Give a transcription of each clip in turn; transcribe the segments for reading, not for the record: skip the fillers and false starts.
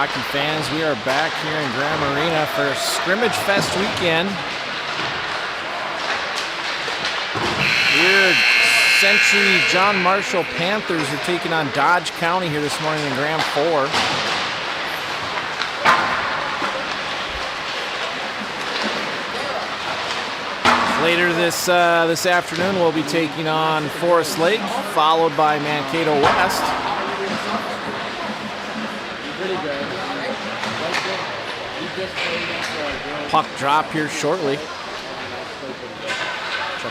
hockey fans. We are back here in Graham Arena for Scrimmage Fest weekend. Here, Century John Marshall Panthers are taking on Dodge County here this morning in Graham 4. Later this afternoon, we'll be taking on Forest Lake, followed by Mankato West. Puck drop here shortly.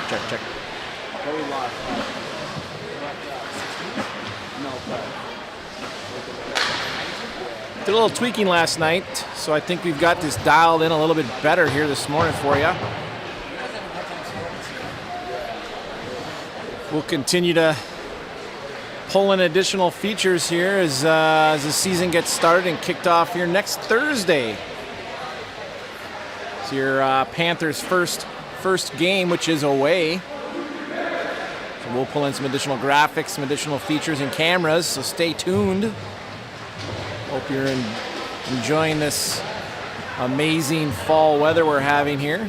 Check. Did a little tweaking last night, so I think we've got this dialed in a little bit better here this morning for you. We'll continue to pull in additional features here as the season gets started and kicked off here next Thursday. It's your Panthers' first game, which is away. So we'll pull in some additional graphics, some additional features and cameras, so stay tuned. Hope you're enjoying this amazing fall weather we're having here.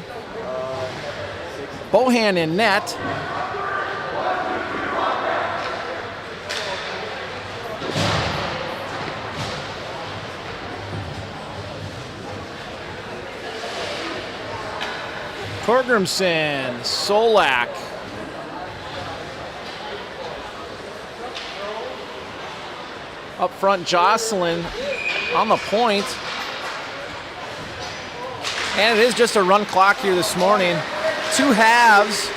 Bohan in net. Torgrimson, Solak. Up front, Jocelyn on the point. And it is just a run clock here this morning. Two halves.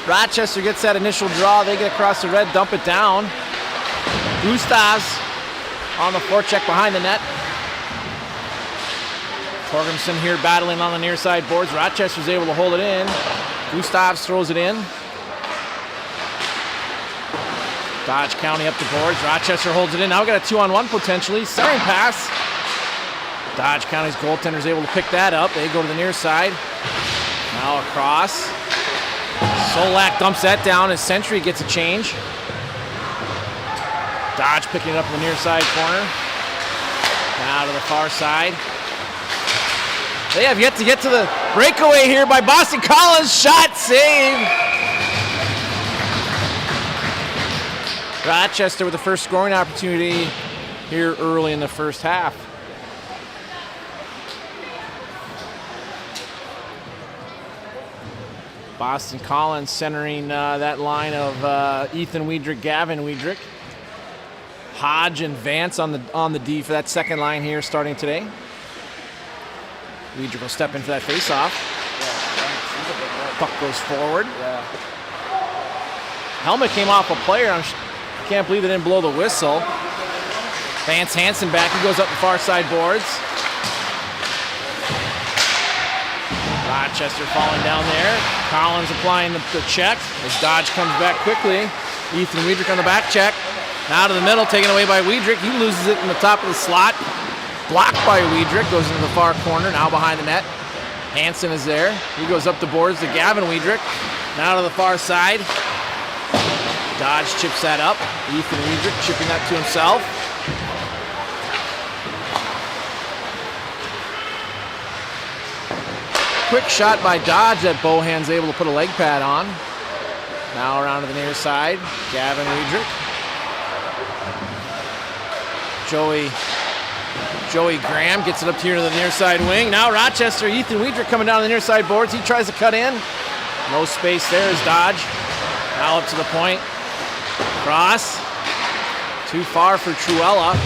Rochester gets that initial draw. They get across the red, dump it down. Gustavs on the forecheck behind the net. Torgrimson here battling on the near side boards. Rochester's able to hold it in. Gustavs throws it in. Dodge County up the boards. Rochester holds it in. Now we got a 2-on-1 potentially. Centering pass. Dodge County's goaltender's able to pick that up. They go to the near side. Now across. Solak dumps that down as Century gets a change. Dodge picking it up in the near side corner. Now to the far side. They have yet to get to the breakaway here by Boston Collins. Shot save. Rochester with the first scoring opportunity here early in the first half. Boston Collins centering that line of Ethan Wiedrich, Gavin Wiedrich. Hodge and Vance on the D for that second line here starting today. Wiedrich will step in for that face-off. Puck goes forward. Helmet came off a player. I can't believe they didn't blow the whistle. Vance Hansen back. He goes up the far side boards. Rochester falling down there. Collins applying the check as Dodge comes back quickly. Ethan Wiedrich on the back check. Now to the middle, taken away by Wiedrich. He loses it in the top of the slot. Blocked by Wiedrich, goes into the far corner, now behind the net. Hansen is there. He goes up the boards to Gavin Wiedrich. Now to the far side. Dodge chips that up. Ethan Wiedrich chipping that to himself. Quick shot by Dodge that Bohan's able to put a leg pad on. Now around to the near side. Gavin Wiedrich. Joey Graham gets it up here to the near side wing. Now Rochester, Ethan Wiedrich coming down the near side boards. He tries to cut in. No space there is Dodge. Now up to the point. Cross. Too far for Truella.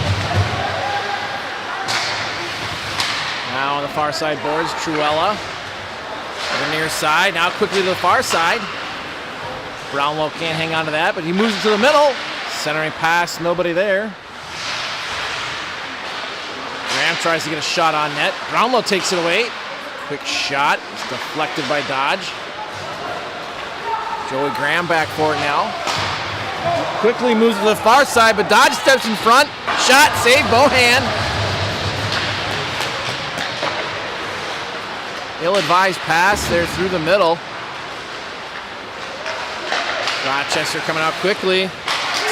Now on the far side boards, Truella. To the near side. Now quickly to the far side. Brownlow can't hang on to that, but he moves it to the middle. Centering pass, nobody there. Graham tries to get a shot on net. Brownlow takes it away. Quick shot. It's deflected by Dodge. Joey Graham back for it now. Quickly moves to the far side, but Dodge steps in front. Shot, save, Bohan. Ill-advised pass there through the middle. Rochester coming out quickly.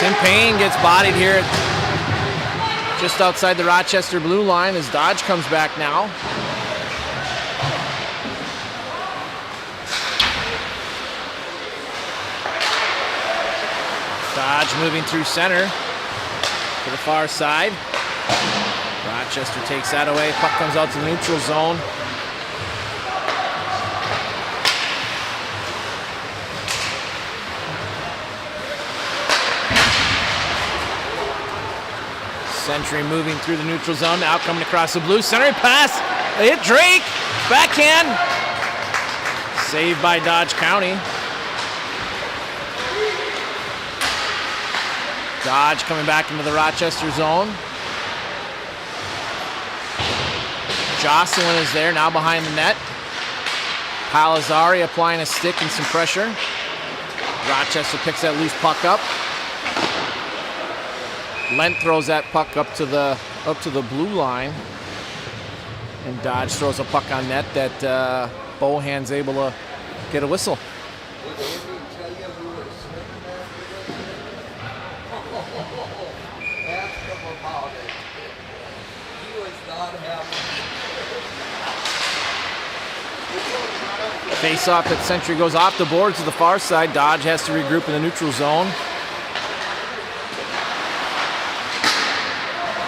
Tim Payne gets bodied here. just outside the Rochester blue line as Dodge comes back now. Dodge moving through center to the far side. Rochester takes that away. Puck comes out to the neutral zone. Century moving through the neutral zone. Now coming across the blue. Centering pass. They hit Drake. Backhand. Saved by Dodge County. Dodge coming back into the Rochester zone. Jocelyn is there, now behind the net. Palazzari applying a stick and some pressure. Rochester picks that loose puck up. Lent throws that puck up to the blue line. And Dodge throws a puck on net that Bohan's able to get a whistle. Face off at Century goes off the boards to the far side. Dodge has to regroup in the neutral zone.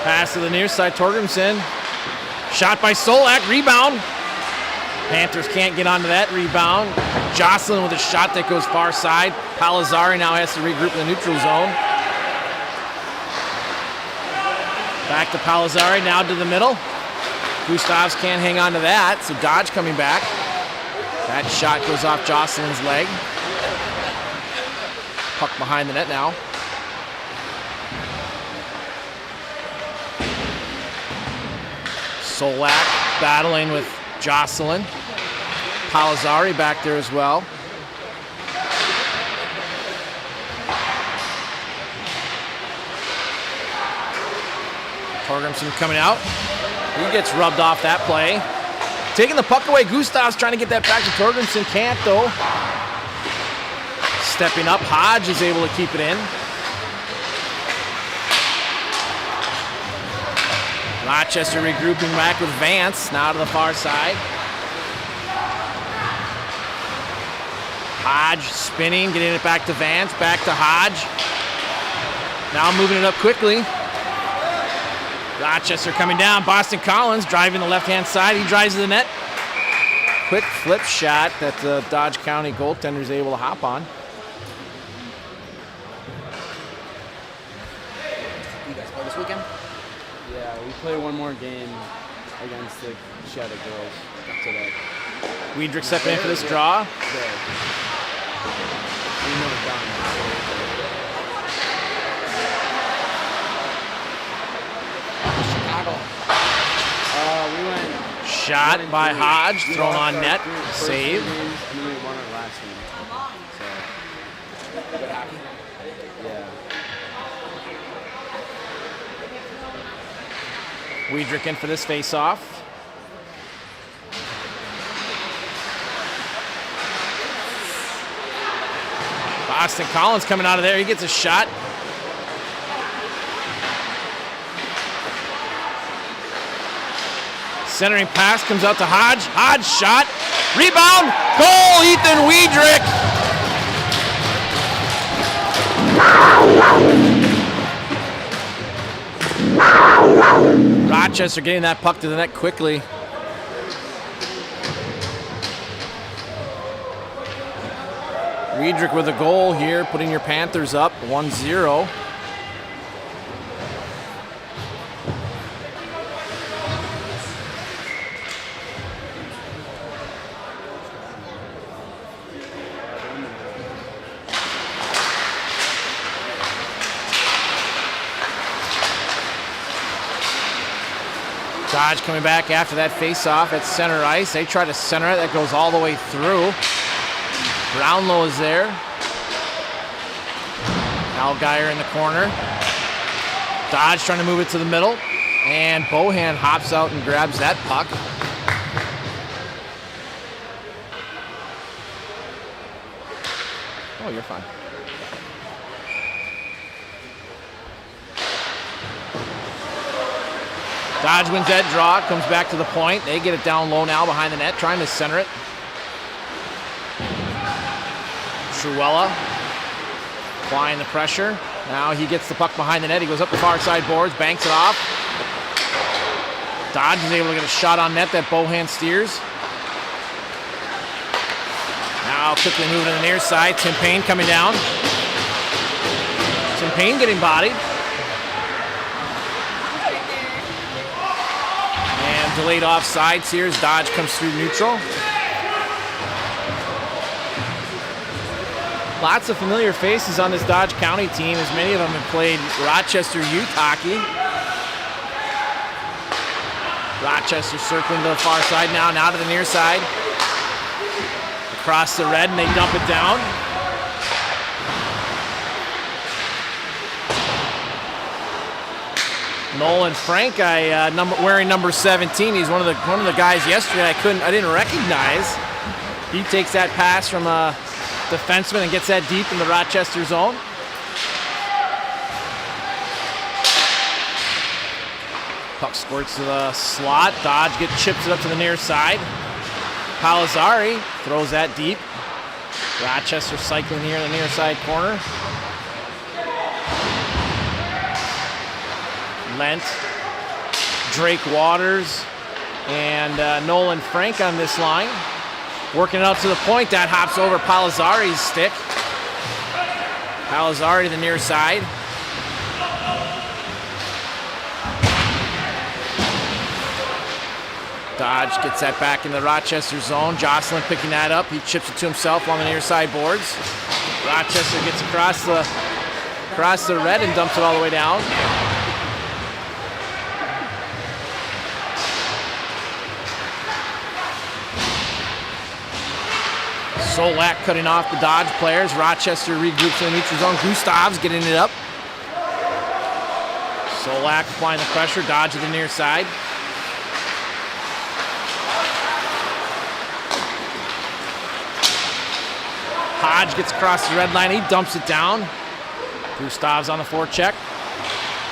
Pass to the near side, Torgerson. Shot by Solak, rebound. Panthers can't get onto that rebound. Jocelyn with a shot that goes far side. Palazzari now has to regroup in the neutral zone. Back to Palazzari, now to the middle. Gustavs can't hang on to that, so Dodge coming back. That shot goes off Jocelyn's leg. Puck behind the net now. Solak battling with Jocelyn. Palazzari back there as well. Torgerson coming out. He gets rubbed off that play. Taking the puck away, Gustav's trying to get that back to Torgerson. Can't though. Stepping up, Hodge is able to keep it in. Rochester regrouping back with Vance, now to the far side. Hodge spinning, getting it back to Vance, back to Hodge. Now moving it up quickly. Rochester coming down. Boston Collins driving the left-hand side. He drives to the net. Quick flip shot that the Dodge County goaltender is able to hop on. You guys play this weekend? Yeah, we play one more game against the Shadow Girls today. Weidrich stepping in for this draw. Today. We know it's done. We went Shot by Hodge, thrown on net, save. And then we won our last game. So, Good hockey. yeah. Weidrich in for this face-off. Boston Collins coming out of there. He gets a shot. Centering pass comes out to Hodge. Hodge shot. Rebound. Goal, Ethan Weidrich. Rochester getting that puck to the net quickly. Weidrich with a goal here, putting your Panthers up 1-0. Dodge coming back after that face-off at center ice. They try to center it. That goes all the way through. Brownlow is there. Algeier in the corner. Dodge trying to move it to the middle. And Bohan hops out and grabs that puck. Oh, you're fine. Dodge wins that draw, comes back to the point. They get it down low now behind the net, trying to center it. Truella applying the pressure. Now he gets the puck behind the net. He goes up the far side boards, banks it off. Dodge is able to get a shot on net that Bohan steers. Now quickly moving to the near side. Tim Payne coming down. Tim Payne getting bodied. And delayed offside. Sears. Dodge comes through neutral. Lots of familiar faces on this Dodge County team, as many of them have played Rochester youth hockey. Rochester circling to the far side now to the near side. Across the red, and they dump it down. Nolan Frank, wearing number 17. He's one of the guys yesterday I didn't recognize. He takes that pass from a defenseman and gets that deep in the Rochester zone. Puck squirts to the slot. Dodge chips it up to the near side. Palazzari throws that deep. Rochester cycling here in the near side corner. Lent, Drake Waters, and Nolan Frank on this line. Working it up to the point. That hops over Palazzari's stick. Palazzari to the near side. Dodge gets that back in the Rochester zone. Jocelyn picking that up. He chips it to himself on the near side boards. Rochester gets across the red and dumps it all the way down. Solak cutting off the Dodge players. Rochester regroups in the neutral zone. Gustav's getting it up. Solak applying the pressure. Dodge to the near side. Hodge gets across the red line. He dumps it down. Gustav's on the forecheck.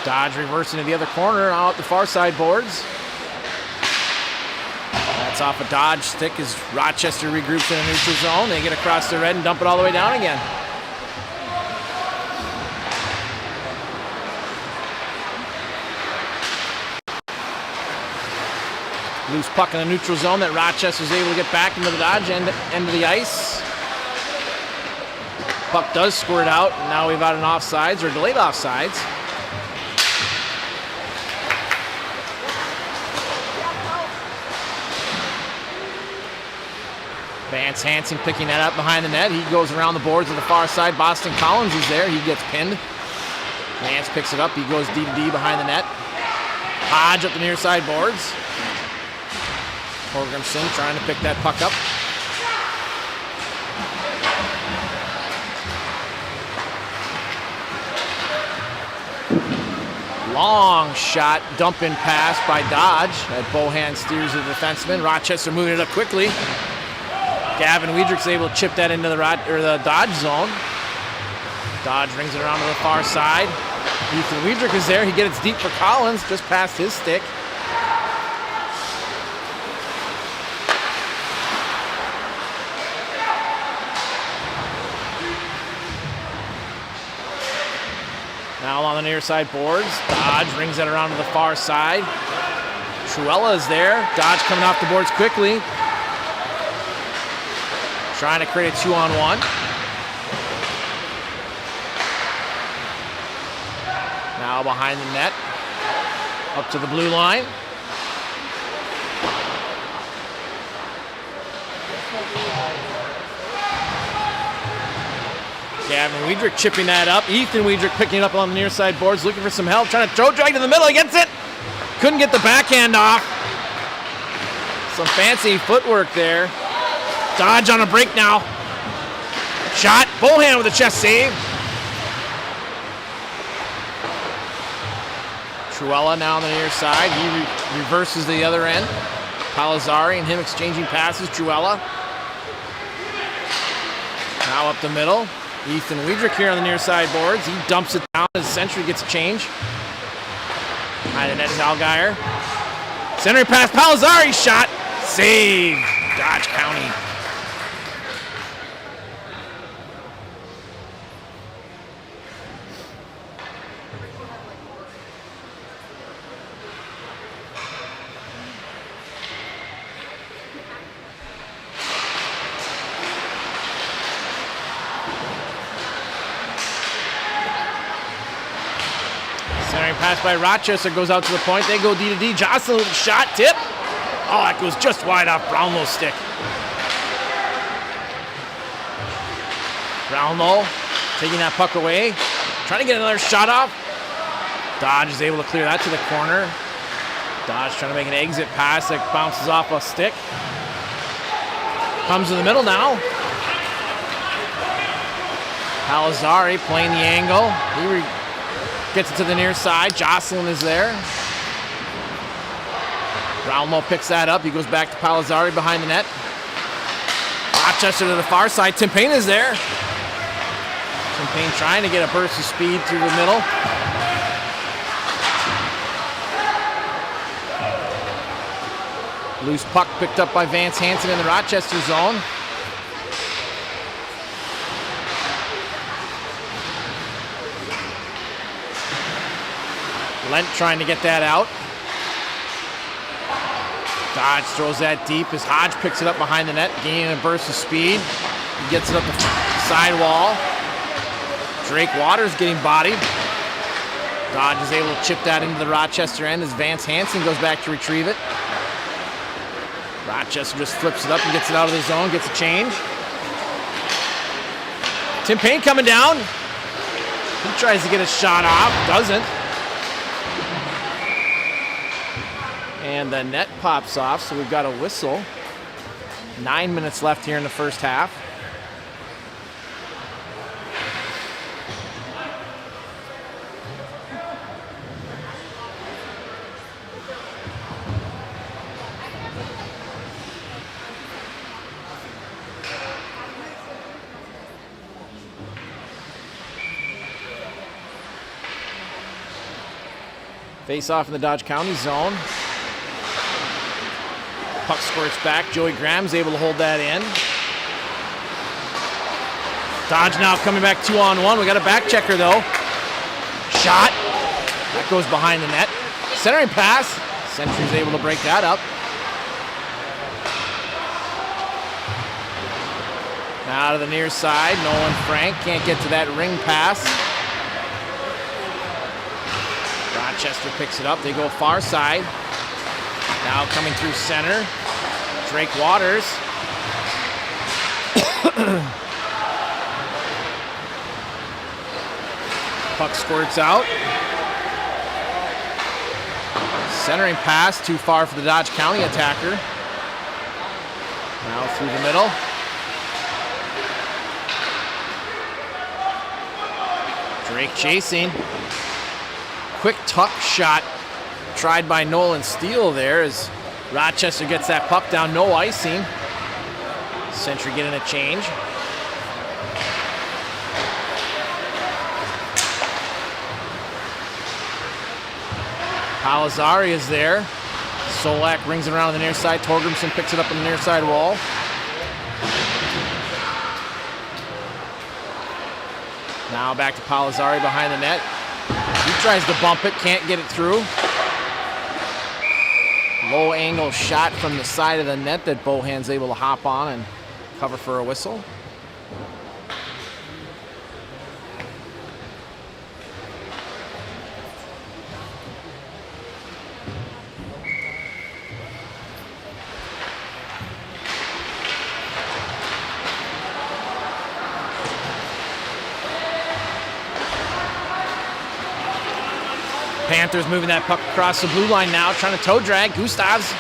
Dodge reversing to the other corner out the far side boards. That's off a Dodge stick as Rochester regroups in the neutral zone. They get across the red and dump it all the way down again. Loose puck in the neutral zone that Rochester's able to get back into the Dodge end of the ice. Puck does squirt out, and now we've got an offsides or delayed offsides. Vance Hansen picking that up behind the net. He goes around the boards to the far side. Boston Collins is there. He gets pinned. Vance picks it up. He goes D to D behind the net. Hodge up the near side boards. Holgrimson trying to pick that puck up. Long shot, dump-in pass by Dodge. That Bohan steers the defenseman. Rochester moving it up quickly. Gavin Weidrich's able to chip that into the Dodge zone. Dodge rings it around to the far side. Ethan Weidrich is there. He gets it deep for Collins, just past his stick. Now on the near side boards. Dodge rings it around to the far side. Truella is there. Dodge coming off the boards quickly. Trying to create a 2-on-1. Now behind the net. Up to the blue line. Gavin Weidrich chipping that up. Ethan Weidrich picking it up on the near side boards, looking for some help, trying to throw drag to the middle. He gets it. Couldn't get the backhand off. Some fancy footwork there. Dodge on a break now. Shot. Bohan with a chest save. Truella now on the near side. He reverses the other end. Palazzari and him exchanging passes. Truella. Now up the middle. Ethan Weidrich here on the near side boards. He dumps it down as Century gets a change. Behind the net is Algeier. Centering pass, Palazzari shot. Save. Dodge County. Centering pass by Rochester goes out to the point. They go D to D. Jocelyn shot, tip. Oh, that goes just wide off Brownlow's stick. Brownlow taking that puck away. Trying to get another shot off. Dodge is able to clear that to the corner. Dodge trying to make an exit pass that bounces off a stick. Comes in the middle now. Palazzari playing the angle. He gets it to the near side. Jocelyn is there. Brownlow picks that up. He goes back to Palazzari behind the net. Rochester to the far side. Tim Payne is there. Tim Payne trying to get a burst of speed through the middle. Loose puck picked up by Vance Hansen in the Rochester zone. Lent trying to get that out. Dodge throws that deep as Hodge picks it up behind the net, gaining a burst of speed. He gets it up the side wall. Drake Waters getting bodied. Dodge is able to chip that into the Rochester end as Vance Hansen goes back to retrieve it. Rochester just flips it up and gets it out of the zone, gets a change. Tim Payne coming down. He tries to get a shot off, doesn't. And the net pops off, so we've got a whistle. 9 minutes left here in the first half. Face off in the Dodge County zone. Puck squirts back. Joey Graham's able to hold that in. Dodge now coming back 2-on-1. We got a back checker though. Shot. That goes behind the net. Centering pass. Century's able to break that up. Now to the near side. Nolan Frank can't get to that ring pass. Rochester picks it up. They go far side. Now coming through center. Drake Waters. Puck squirts out. Centering pass too far for the Dodge County attacker. Now through the middle. Drake chasing. Quick tuck shot tried by Nolan Steele there as Rochester gets that puck down, no icing. Century getting a change. Palazzari is there. Solak rings it around on the near side. Torgrimson picks it up on the near side wall. Now back to Palazzari behind the net. He tries to bump it, can't get it through. Low angle shot from the side of the net that Bohan's able to hop on and cover for a whistle. Panthers moving that puck across the blue line now, trying to toe drag. Gustavs.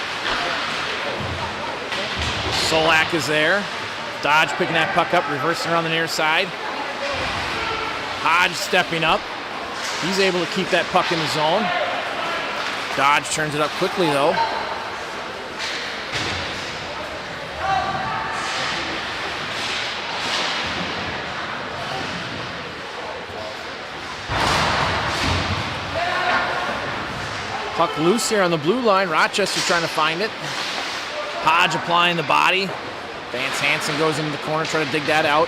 Solak is there. Dodge picking that puck up, reversing around the near side. Hodge stepping up. He's able to keep that puck in the zone. Dodge turns it up quickly though. Puck loose here on the blue line. Rochester trying to find it. Hodge applying the body. Vance Hansen goes into the corner, trying to dig that out.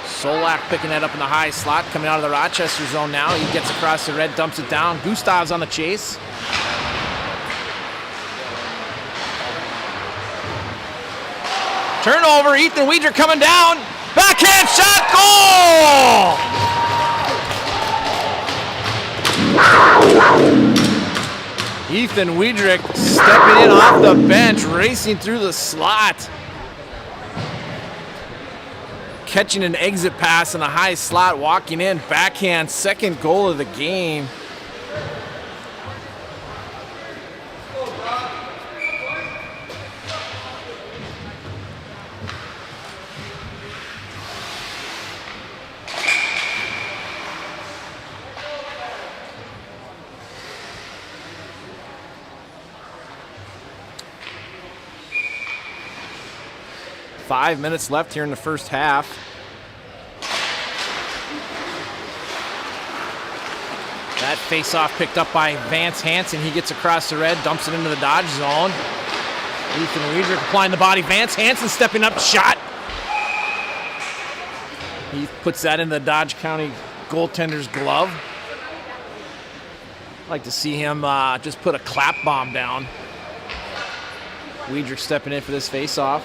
Solak picking that up in the high slot, coming out of the Rochester zone now. He gets across the red, dumps it down. Gustav's on the chase. Turnover, Ethan Weidrich coming down. Backhand shot, goal! Ethan Weidrich stepping in off the bench, racing through the slot. Catching an exit pass in a high slot, walking in, backhand, second goal of the game. Five minutes left here in the first half. That face-off picked up by Vance Hansen. He gets across the red, dumps it into the Dodge zone. Ethan Weidrich applying the body. Vance Hansen stepping up, shot. He puts that in the Dodge County goaltender's glove. I'd like to see him just put a clap bomb down. Weidrich stepping in for this face-off.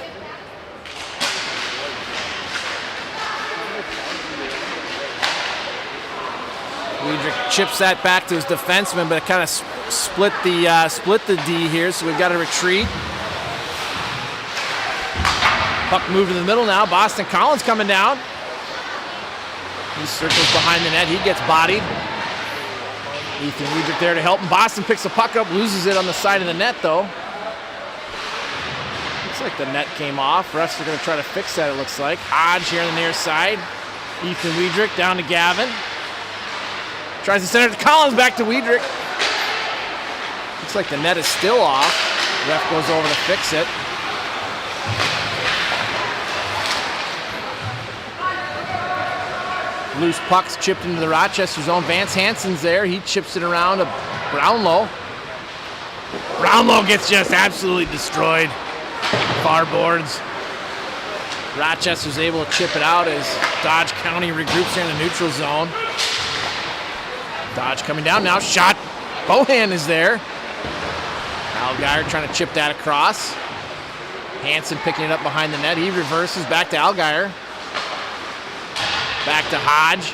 Weidrich chips that back to his defenseman, but it kind of split the D here, so we've got to retreat. Puck moved to the middle now. Boston Collins coming down. He circles behind the net. He gets bodied. Ethan Weidrich there to help him. Boston picks the puck up, loses it on the side of the net, though. Looks like the net came off. Refs are going to try to fix that, it looks like. Hodge here on the near side. Ethan Weidrich down to Gavin. Tries to send it to Collins, back to Weidrich. Looks like the net is still off. Ref goes over to fix it. Loose pucks chipped into the Rochester zone. Vance Hansen's there. He chips it around to Brownlow. Brownlow gets just absolutely destroyed. Far boards. Rochester's able to chip it out as Dodge County regroups here in the neutral zone. Dodge coming down now, shot. Bohan is there. Allgaier trying to chip that across. Hansen picking it up behind the net. He reverses back to Allgaier. Back to Hodge.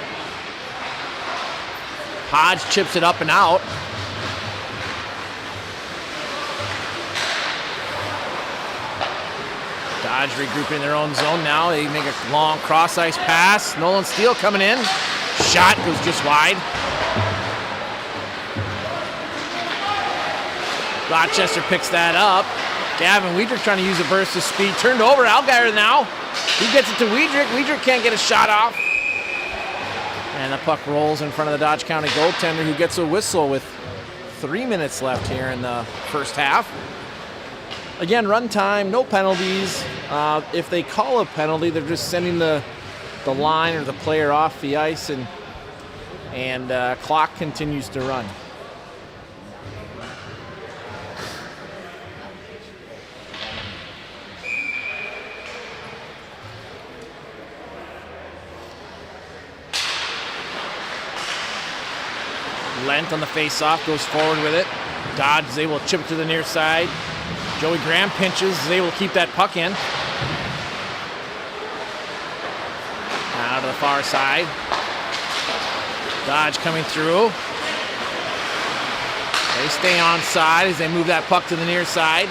Hodge chips it up and out. Dodge regrouping in their own zone now. They make a long cross-ice pass. Nolan Steele coming in. Shot goes just wide. Rochester picks that up. Gavin Weidrich trying to use a burst of speed. Turned over. Allgaier now. He gets it to Weidrich. Weidrich can't get a shot off. And the puck rolls in front of the Dodge County goaltender, who gets a whistle with 3 minutes left here in the first half. Again, run time, no penalties. If they call a penalty, they're just sending the line or the player off the ice, and clock continues to run. Lent on the face-off, goes forward with it. Dodge is able to chip it to the near side. Joey Graham pinches, is able to keep that puck in. Now to the far side. Dodge coming through. They stay on side as they move that puck to the near side.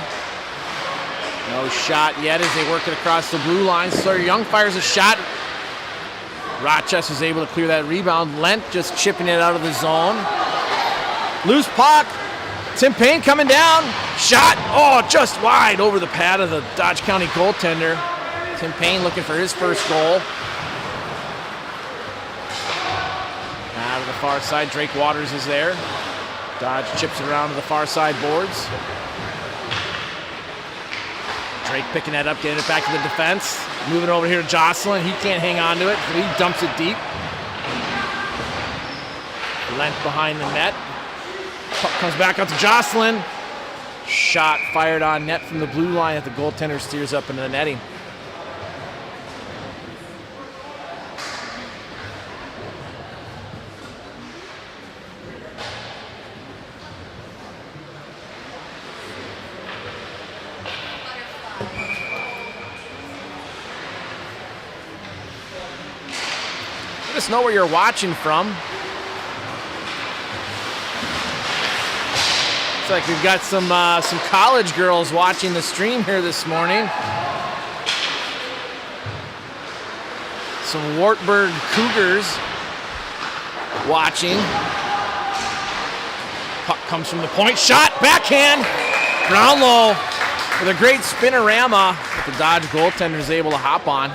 No shot yet as they work it across the blue line. Sawyer Young fires a shot. Rochester's able to clear that rebound. Lent just chipping it out of the zone. Loose puck. Tim Payne coming down. Shot. Oh, just wide over the pad of the Dodge County goaltender. Tim Payne looking for his first goal. Now to the far side. Drake Waters is there. Dodge chips it around to the far side boards. Drake picking that up, getting it back to the defense. Moving over here to Jocelyn. He can't hang on to it, so he dumps it deep. Length behind the net. Puck comes back out to Jocelyn. Shot fired on net from the blue line that the goaltender steers up into the netting. Let us know where you're watching from. Looks like we've got some college girls watching the stream here this morning. Some Wartburg Cougars watching. Puck comes from the point. Shot, backhand, ground low with a great spinorama that the Dodge goaltender is able to hop on.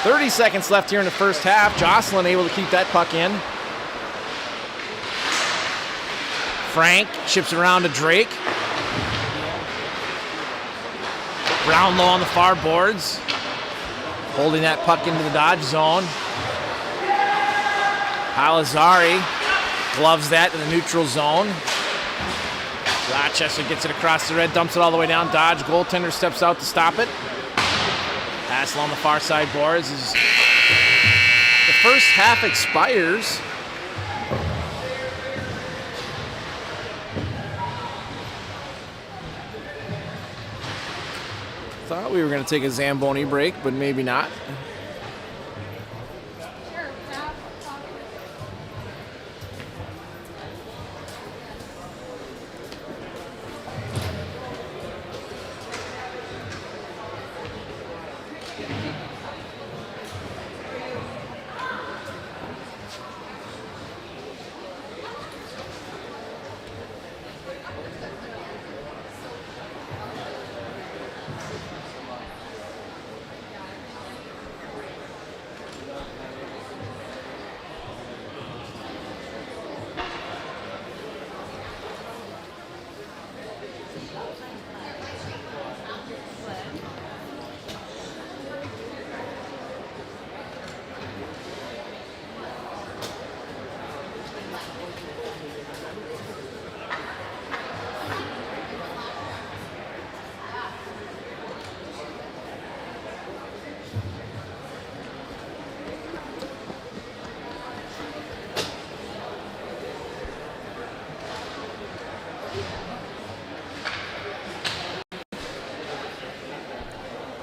.30 seconds left here in the first half. Jocelyn able to keep that puck in. Frank chips it around to Drake. Brownlow on the far boards. Holding that puck into the Dodge zone. Palazari gloves that in the neutral zone. Rochester gets it across the red, dumps it all the way down. Dodge goaltender steps out to stop it. Pass along the far side boards as the first half expires. Thought we were going to take a Zamboni break, but maybe not.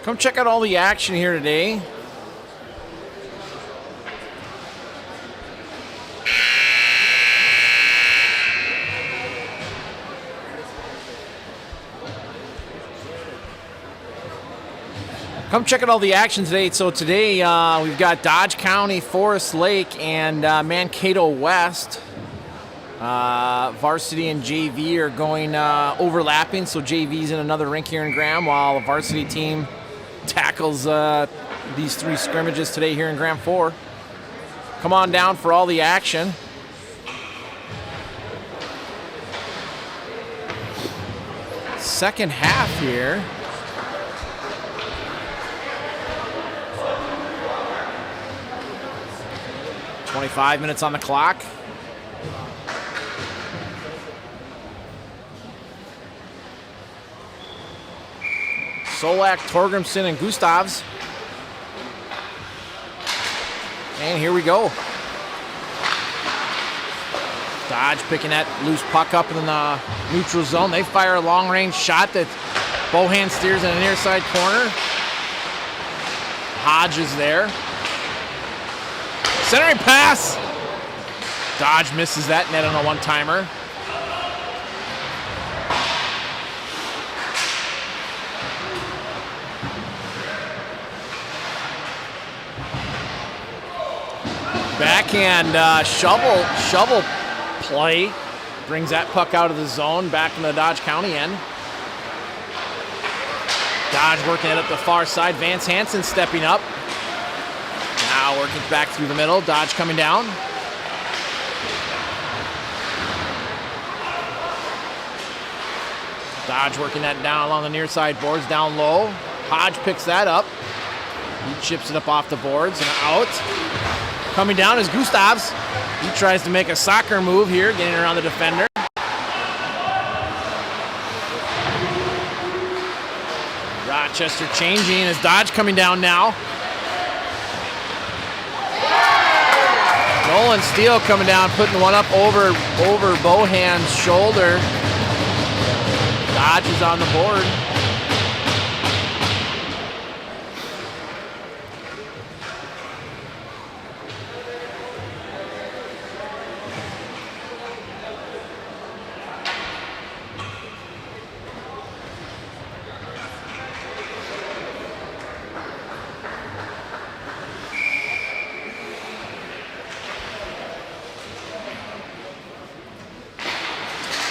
Come check out all the action here today. Come check out all the action today. So today we've got Dodge County, Forest Lake, and Mankato West. Varsity and JV are going overlapping, so JV's in another rink here in Graham, while the varsity team tackles these three scrimmages today here in Graham 4. Come on down for all the action. Second half here. .25 minutes on the clock. Solak, Torgrimson, and Gustavs. And here we go. Dodge picking that loose puck up in the neutral zone. They fire a long-range shot that Bohan steers in the near side corner. Hodge is there. Centering pass. Dodge misses that net on a one-timer. Backhand shovel play brings that puck out of the zone back in the Dodge County end. Dodge working it up the far side. Vance Hansen stepping up. Now working back through the middle. Dodge coming down. Dodge working that down along the near side boards, down low. Hodge picks that up. He chips it up off the boards and out. Coming down is Gustavs. He tries to make a soccer move here, getting around the defender. Rochester changing as Dodge coming down now. Nolan Steele coming down, putting one up over Bohan's shoulder. Dodge is on the board.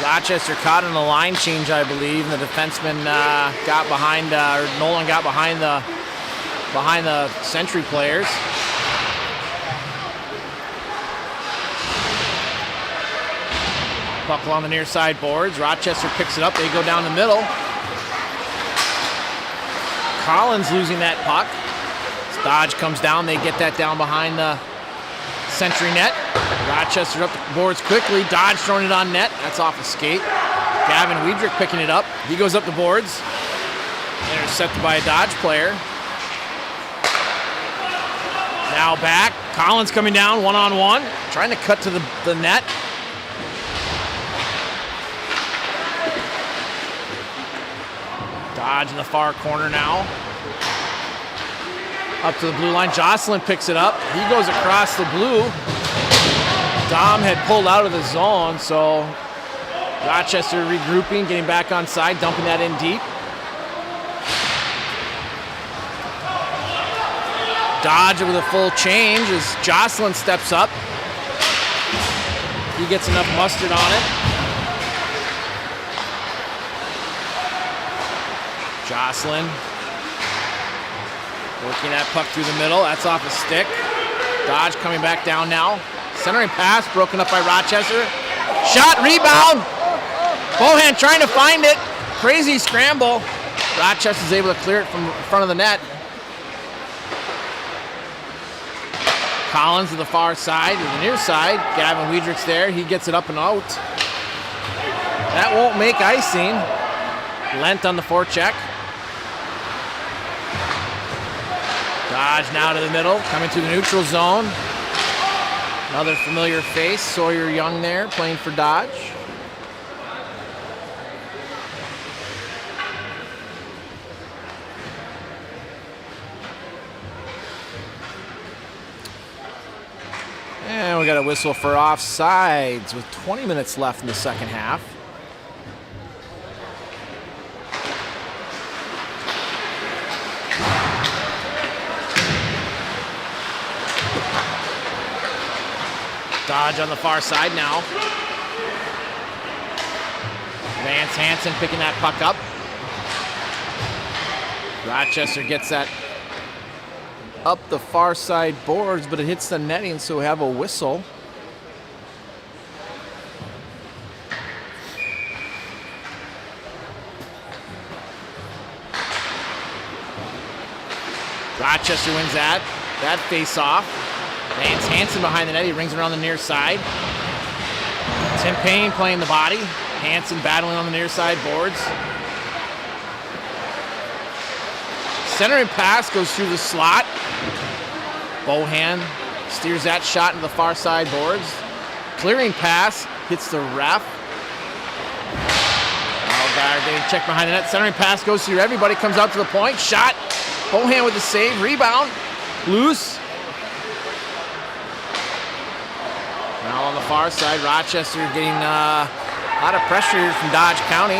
Rochester caught in the line change, I believe, and the defenseman got behind, or Nolan got behind the Century players. Puck along the near side boards. Rochester picks it up. They go down the middle. Collins losing that puck. As Dodge comes down. They get that down behind the Century net. Rochester up the boards quickly. Dodge throwing it on net. That's off a skate. Gavin Wiedrich picking it up. He goes up the boards. Intercepted by a Dodge player. Now back. Collins coming down one-on-one. Trying to cut to the net. Dodge in the far corner now. Up to the blue line. Jocelyn picks it up. He goes across the blue. Dom had pulled out of the zone, so Rochester regrouping, getting back on side, dumping that in deep. Dodge with a full change as Jocelyn steps up. He gets enough mustard on it. Jocelyn working that puck through the middle. That's off a stick. Dodge coming back down now. Centering pass broken up by Rochester. Shot, rebound. Bohan trying to find it. Crazy scramble. Rochester's able to clear it from front of the net. Collins to the far side, to the near side. Gavin Wiedrich's there. He gets it up and out. That won't make icing. Lent on the forecheck. Dodge now to the middle, coming to the neutral zone. Another familiar face, Sawyer Young there, playing for Dodge. And we got a whistle for offsides with 20 minutes left in the second half. Dodge on the far side now. Vance Hansen picking that puck up. Rochester gets that up the far side boards, but it hits the netting, so we have a whistle. Rochester wins that face-off. Vance Hansen behind the net. He rings around the near side. Tim Payne playing the body. Hansen battling on the near side boards. Centering pass goes through the slot. Bohan steers that shot into the far side boards. Clearing pass hits the ref. Oh, getting checked behind the net. Centering pass goes through everybody. Comes out to the point. Shot. Bohan with the save. Rebound. Loose. Now on the far side, Rochester getting a lot of pressure here from Dodge County.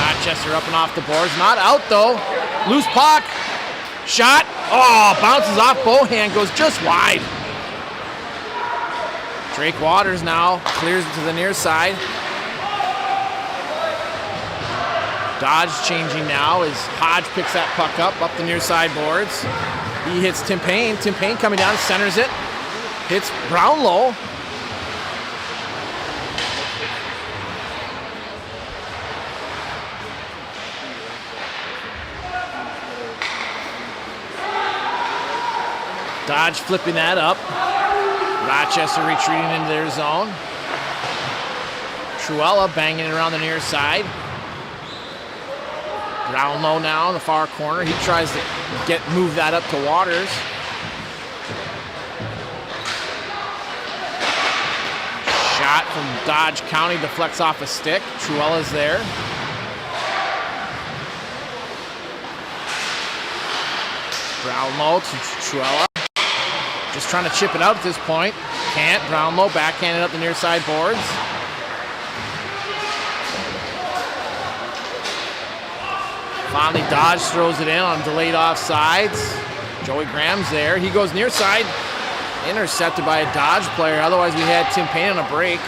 Rochester up and off the boards. Not out though. Loose puck. Shot. Oh, bounces off Bohan, goes just wide. Drake Waters now clears it to the near side. Dodge changing now as Hodge picks that puck up the near side boards. He hits Tim Payne. Tim Payne coming down, centers it. Hits Brownlow. Dodge flipping that up. Rochester retreating into their zone. Truella banging it around the near side. Down low now in the far corner. He tries to move that up to Waters. Shot from Dodge County deflects off a stick. Truella's there. Brownlow to Truella. Just trying to chip it out at this point. Can't. Brownlow backhanded up the near side boards. Finally, Dodge throws it in on delayed offsides. Joey Graham's there. He goes near side. Intercepted by a Dodge player. Otherwise, we had Tim Payne on a break.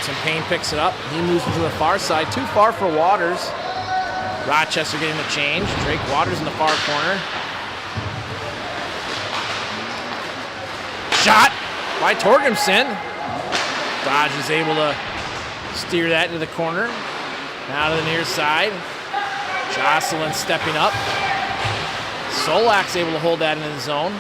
Tim Payne picks it up. He moves it to the far side. Too far for Waters. Rochester getting the change. Drake Waters in the far corner. Shot by Torgerson. Dodge is able to steer that into the corner. Now to the near side. Jocelyn stepping up. Solak's able to hold that in the zone.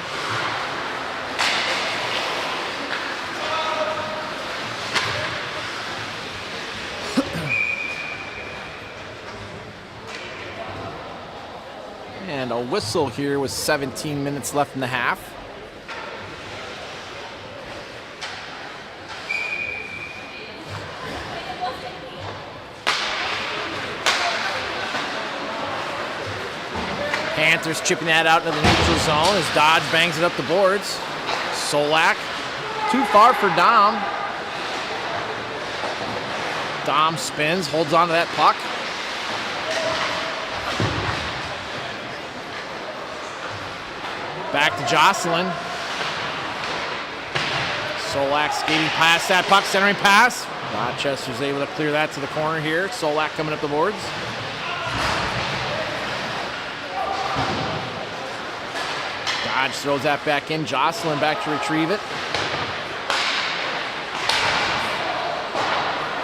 And a whistle here with 17 minutes left in the half. Panthers chipping that out into the neutral zone as Dodge bangs it up the boards. Solak, too far for Dom. Dom spins, holds on to that puck. Back to Jocelyn. Solak skating past that puck, centering pass. Rochester's able to clear that to the corner here. Solak coming up the boards. Dodge throws that back in. Jocelyn back to retrieve it.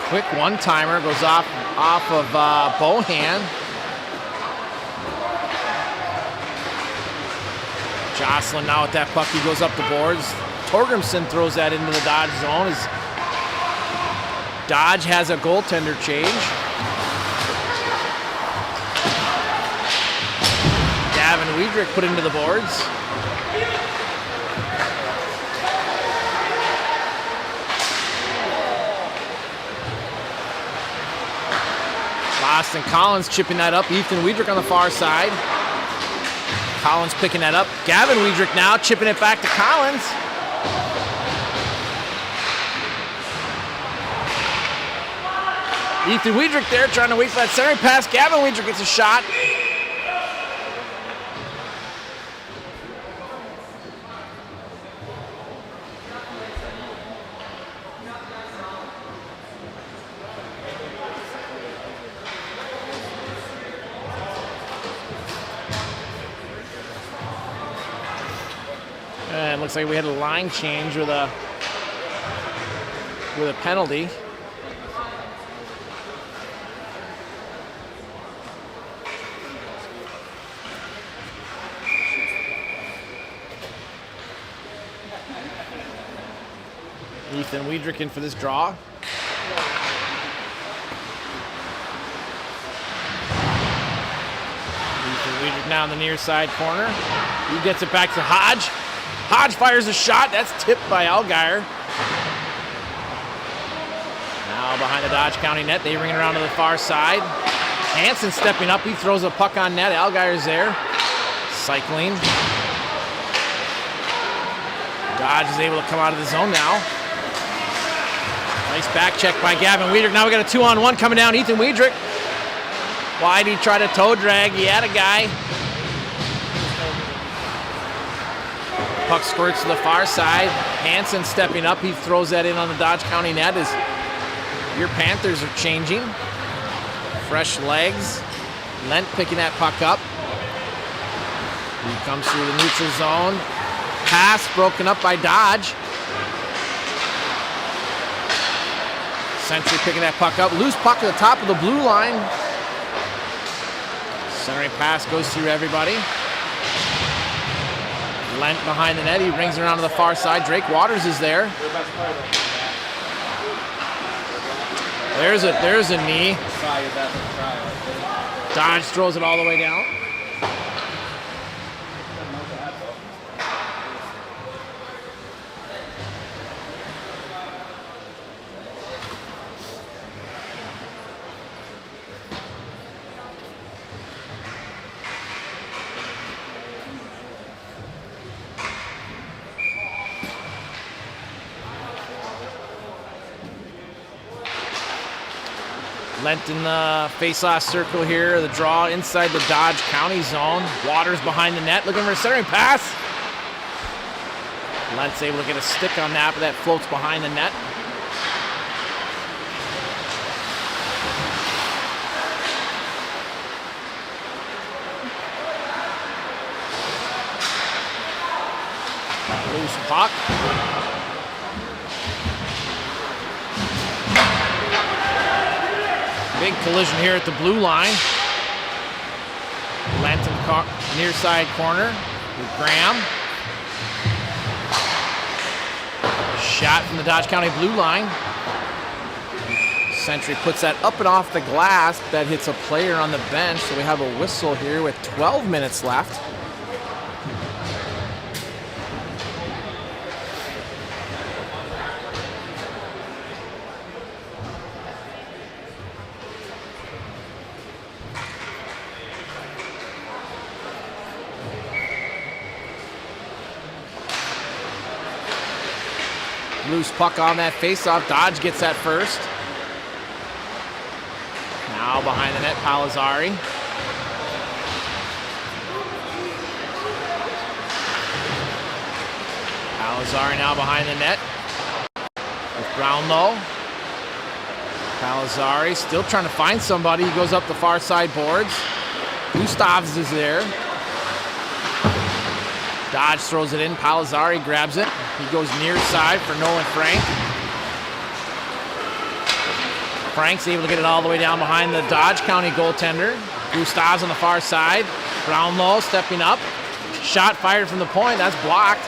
Quick one-timer goes off of Bohan. Jocelyn now with that puck. He goes up the boards. Torgerson throws that into the Dodge zone as Dodge has a goaltender change. Gavin Wiedrich put into the boards. Boston Collins chipping that up. Ethan Wiedrich on the far side. Collins picking that up. Gavin Wiedrich now chipping it back to Collins. Ethan Wiedrich there trying to wait for that centering pass. Gavin Wiedrich gets a shot. And looks like we had a line change with a penalty. Ethan Wiedrich in for this draw. Ethan Wiedrich now in the near side corner. He gets it back to Hodge. Hodge fires a shot. That's tipped by Allgaier. Now behind the Dodge County net. They bring it around to the far side. Hansen stepping up. He throws a puck on net. Allgaier's there. Cycling. Dodge is able to come out of the zone now. Nice back check by Gavin Wiedrich. Now we got a 2-on-1 coming down. Ethan Wiedrich. Why'd he try to toe drag? He had a guy. Puck squirts to the far side. Hansen stepping up. He throws that in on the Dodge County net as your Panthers are changing. Fresh legs. Lent picking that puck up. He comes through the neutral zone. Pass broken up by Dodge. Century picking that puck up. Loose puck at the top of the blue line. Centering pass goes through everybody. Lent behind the net. He rings it around to the far side. Drake Waters is there. There's a knee. Dodge throws it all the way down. Lent in the face-off circle here. The draw inside the Dodge County zone. Waters behind the net, looking for a centering pass. Lent's able to get a stick on that, but that floats behind the net. Loose puck. Big collision here at the blue line. Lent in the near side corner with Graham. Shot from the Dodge County blue line. Century puts that up and off the glass. That hits a player on the bench, so we have a whistle here with 12 minutes left. Loose puck on that faceoff. Dodge gets that first. Now behind the net, Palazzari. Palazzari now behind the net with Brownlow. Palazzari still trying to find somebody. He goes up the far side boards. Gustavs is there. Dodge throws it in. Palazzari grabs it. He goes near side for Nolan Frank. Frank's able to get it all the way down behind the Dodge County goaltender. Gustavs on the far side. Brownlow stepping up. Shot fired from the point. That's blocked.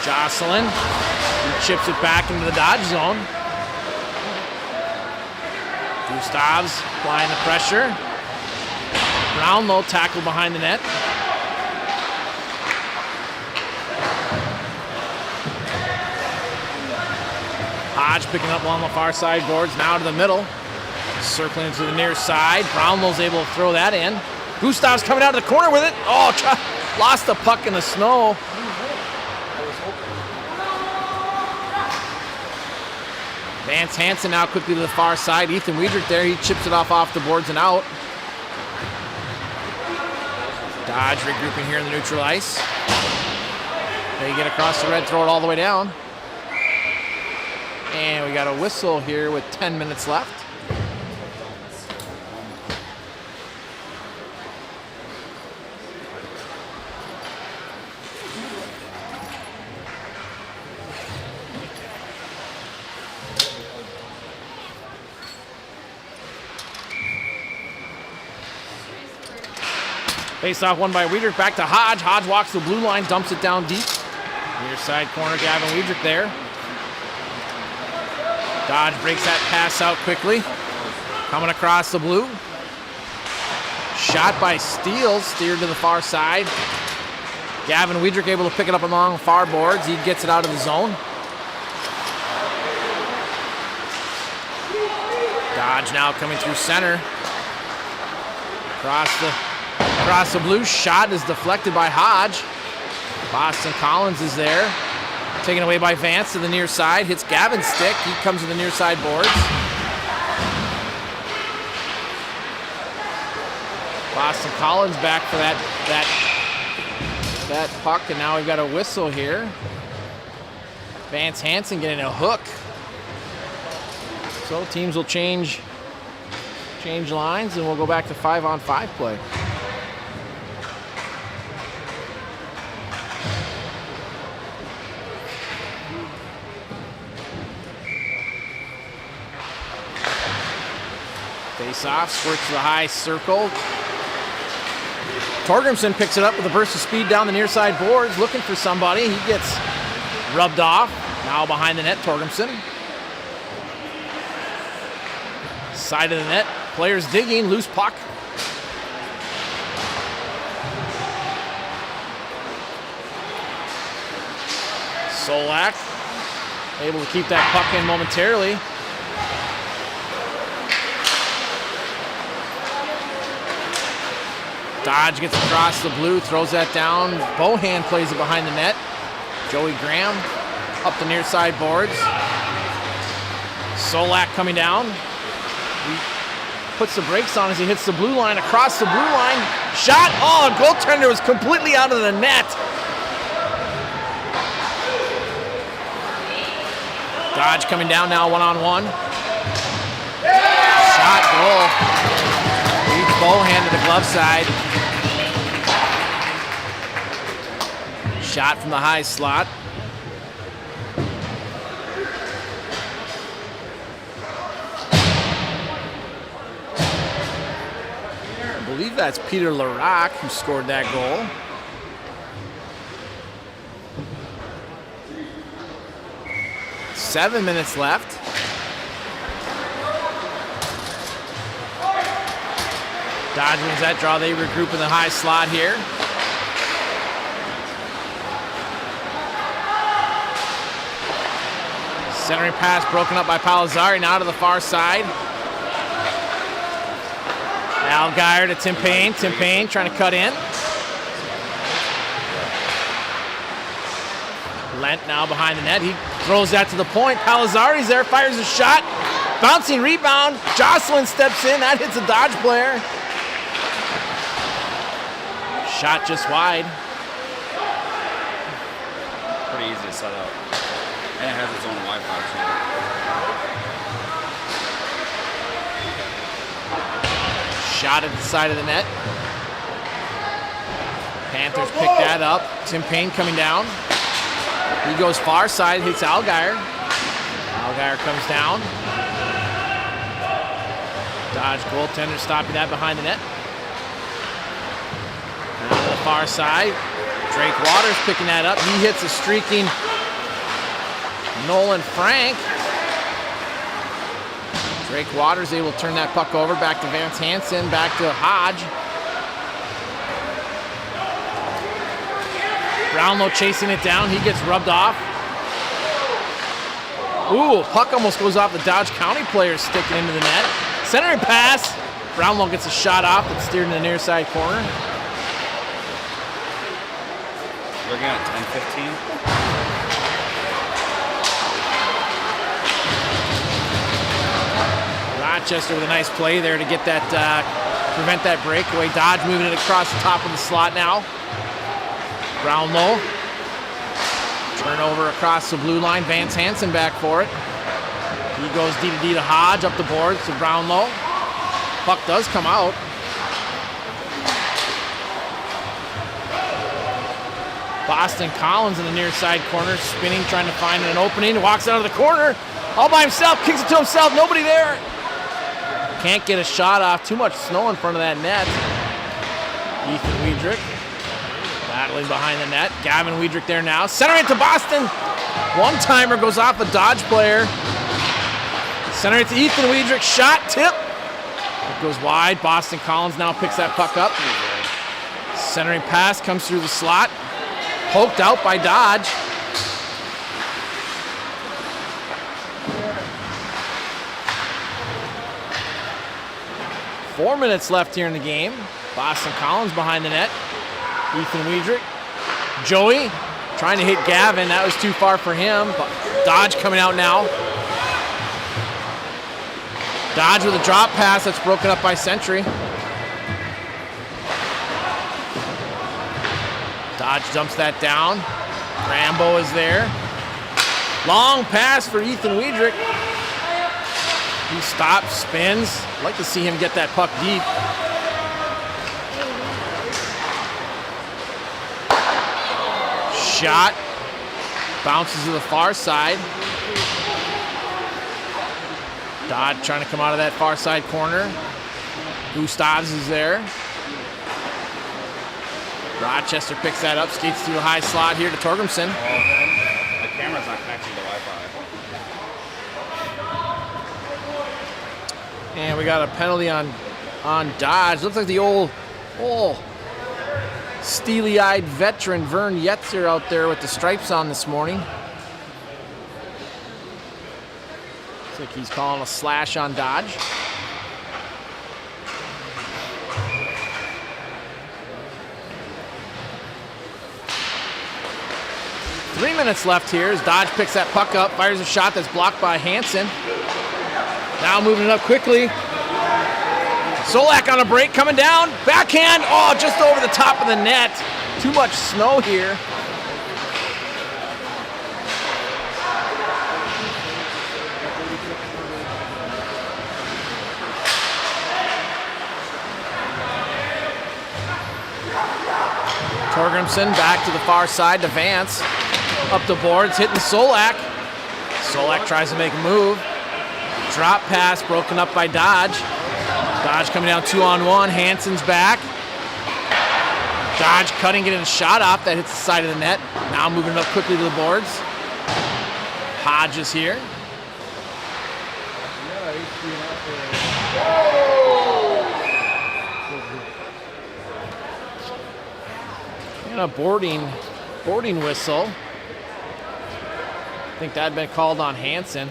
Jocelyn. He chips it back into the Dodge zone. Gustavs applying the pressure. Brownlow tackled behind the net. Hodge picking up along the far side boards, now to the middle. Circling to the near side. Brownlow's able to throw that in. Gustav's coming out of the corner with it. Oh, lost the puck in the snow. Vance Hansen now quickly to the far side. Ethan Wiedrich there, he chips it off the boards and out. Dodge regrouping here in the neutral ice. They get across the red, throw it all the way down. And we got a whistle here with 10 minutes left. Face off won by Wiedrich, back to Hodge. Hodge walks the blue line, dumps it down deep. Near side corner, Gavin Wiedrich there. Dodge breaks that pass out quickly. Coming across the blue. Shot by Steele, steered to the far side. Gavin Wiedrich able to pick it up along the far boards. He gets it out of the zone. Dodge now coming through center. Across the blue, shot is deflected by Hodge. Boston Collins is there. Taken away by Vance to the near side. Hits Gavin's stick. He comes to the near side boards. Boston Collins back for that puck, and now we've got a whistle here. Vance Hansen getting a hook. So teams will change lines, and we'll go back to 5-on-5 play. Face off, squirts to the high circle. Torgrimson picks it up with a burst of speed down the near side boards, looking for somebody. He gets rubbed off. Now behind the net, Torgrimson. Side of the net, players digging, loose puck. Solak able to keep that puck in momentarily. Dodge gets across the blue, throws that down. Bohan plays it behind the net. Joey Graham up the near side boards. Solak coming down. He puts the brakes on as he hits the blue line, across the blue line. Shot, oh, goaltender was completely out of the net. Dodge coming down now, one-on-one. Shot, goal. Beats Bohan to the glove side. Shot from the high slot. I believe that's Peter Larac who scored that goal. Seven minutes left. Dodge wins that draw. They regroup in the high slot here. Centering pass broken up by Palazzari, now to the far side. Algeier to Tim Payne. Tim Payne trying to cut in. Lent now behind the net. He throws that to the point. Palazzari's there, fires a shot. Bouncing rebound. Jocelyn steps in. That hits a Dodge player. Shot just wide. Pretty easy to set up. And it has its own Wi-Fi too. Shot at the side of the net. Panthers pick that up. Tim Payne coming down. He goes far side, hits Algeier. Algeier comes down. Dodge goaltender stopping that behind the net. Now to the far side. Drake Waters picking that up. He hits a streaking Nolan Frank. Drake Waters able to turn that puck over, back to Vance Hansen, back to Hodge. Brownlow chasing it down, he gets rubbed off. Ooh, puck almost goes off the Dodge County player, sticking into the net. Centering pass, Brownlow gets a shot off, it's steered in the near side corner. Looking at 10-15. Rochester with a nice play there to get that, prevent that breakaway. Dodge moving it across the top of the slot now. Brownlow. Turnover across the blue line. Vance Hansen back for it. He goes D to Hodge up the boards to Brownlow. Puck does come out. Boston Collins in the near side corner, spinning, trying to find an opening. Walks out of the corner, all by himself, kicks it to himself, nobody there. Can't get a shot off, too much snow in front of that net. Ethan Wiedrich battling behind the net. Gavin Wiedrich there now, centering it to Boston. One-timer goes off a Dodge player. Centering it to Ethan Wiedrich, shot, tip. It goes wide, Boston Collins now picks that puck up. Centering pass comes through the slot. Poked out by Dodge. Four minutes left here in the game. Boston Collins behind the net. Ethan Wiedrich. Joey trying to hit Gavin. That was too far for him. Dodge coming out now. Dodge with a drop pass that's broken up by Sentry. Dodge dumps that down. Rambo is there. Long pass for Ethan Wiedrich. He stops, spins. I'd like to see him get that puck deep. Shot. Bounces to the far side. Dodge trying to come out of that far side corner. Gustavs is there. Rochester picks that up, skates through the high slot here to Torgrimson. The camera's not connecting to Wi-Fi. And we got a penalty on Dodge. Looks like the old steely-eyed veteran Vern Yetzer out there with the stripes on this morning. Looks like he's calling a slash on Dodge. Three minutes left here as Dodge picks that puck up, fires a shot that's blocked by Hansen. Now moving it up quickly. Solak on a break, coming down. Backhand, oh, just over the top of the net. Too much snow here. Torgrimson back to the far side to Vance. Up the boards, hitting Solak. Solak tries to make a move. Drop pass broken up by Dodge. Dodge coming down 2-on-1. Hansen's back. Dodge cutting, getting a shot off that hits the side of the net. Now moving it up quickly to the boards. Hodges here. And a boarding whistle. I think that had been called on Hansen.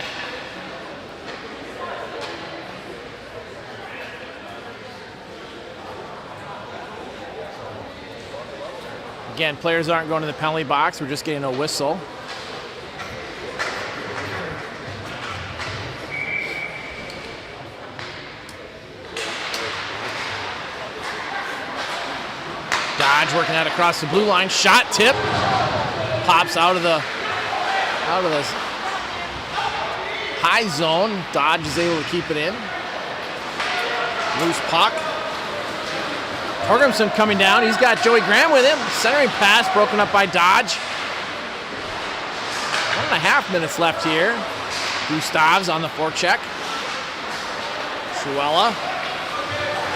Again, players aren't going to the penalty box. We're just getting a whistle. Dodge working that across the blue line. Shot tip. Pops out of the high zone. Dodge is able to keep it in. Loose puck. Torgrimson coming down. He's got Joey Graham with him. Centering pass broken up by Dodge. 1.5 minutes left here. Gustavs on the forecheck. Truella.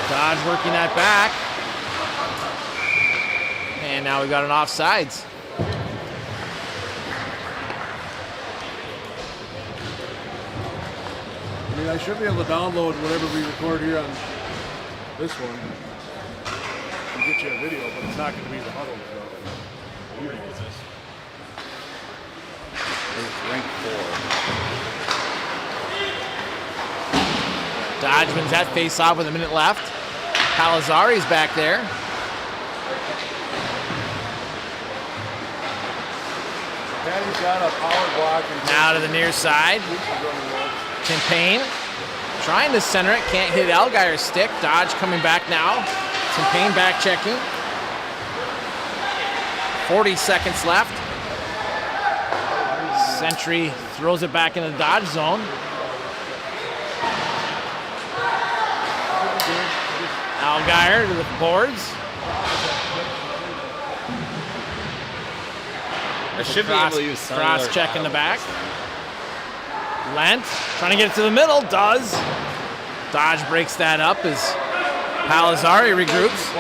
Dodge working that back. And now we've got an offsides. I mean, I should be able to download whatever we record here on this one and get you a video, but it's not going to be the huddle. So. It's rank 4. Dodge wins that face-off with a minute left. Palazzari's back there. Patty's got a power block. And Now to the near side. Tim Payne trying to center it. Can't hit Allgaier's stick. Dodge coming back now. Tim Payne back checking. 40 seconds left. Sentry throws it back in the Dodge zone. Allgaier to the boards. I should be able to use cross check in the back. Lent trying to get it to the middle. Does. Dodge breaks that up as Palazzari regroups.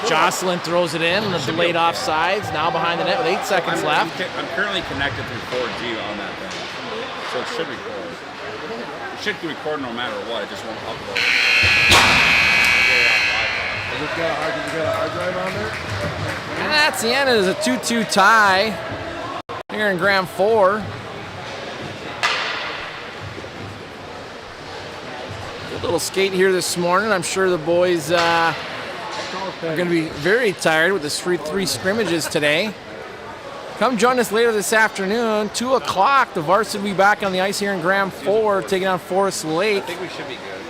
Jocelyn throws it in. The delayed offsides. Now behind the net with 8 seconds left. I'm currently connected through 4G on that thing, so it should record. It should record no matter what. It just won't upload. Has it got a hard drive on there? And that's the end. It is a 2-2 tie here in Gram 4. Good little skate here this morning. I'm sure the boys are going to be very tired with the three scrimmages today. Come join us later this afternoon, 2 o'clock. The Varsity will be back on the ice here in Gram 4, taking on Forest Lake. I think we should be good.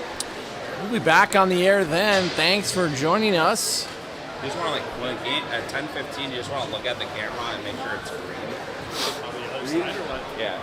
We'll be back on the air then. Thanks for joining us. You just want to when a game at 10:15, you just want to look at the camera and make sure it's green. Yeah.